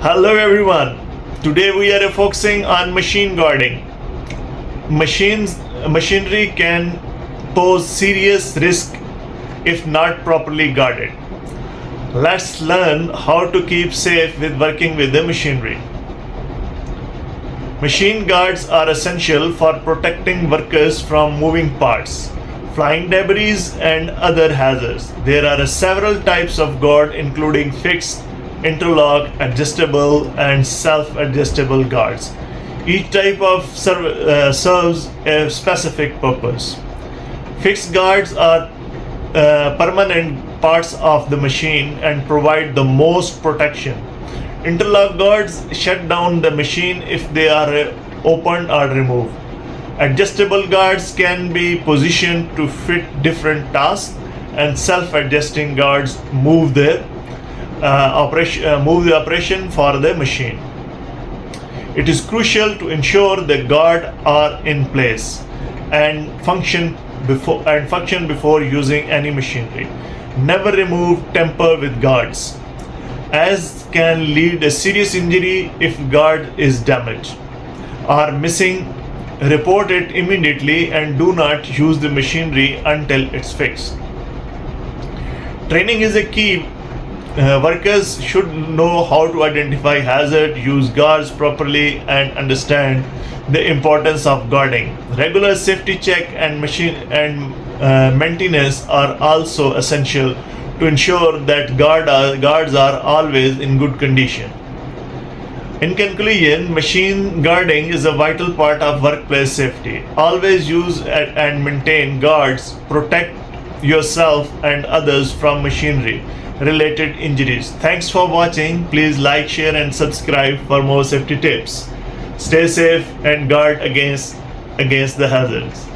Hello everyone. Today we are focusing on machine guarding. Machinery can pose serious risk if not properly guarded. Let's learn how to keep safe with working with the machinery. Machine guards are essential for protecting workers from moving parts, flying debris, and other hazards. There are several types of guard, including fixed, interlock, adjustable, and self-adjustable guards. Each type of serves a specific purpose. Fixed guards are permanent parts of the machine and provide the most protection. Interlock guards shut down the machine if they are opened or removed. Adjustable guards can be positioned to fit different tasks, and self-adjusting guards move the operation for the machine. It is crucial to ensure the guard are in place and function before using any machinery. Never remove tamper with guards, as can lead a serious injury if guard is damaged or missing. Report it immediately and do not use the machinery until it's fixed. Training is a key. Workers should know how to identify hazard, use guards properly, and understand the importance of guarding. Regular safety check and maintenance are also essential to ensure that guards are always in good condition. In conclusion, machine guarding is a vital part of workplace safety. Always use and maintain guards. Protect yourself and others from machinery related injuries. Thanks for watching. Please like, share, and subscribe for more safety tips. Stay safe and guard against the hazards.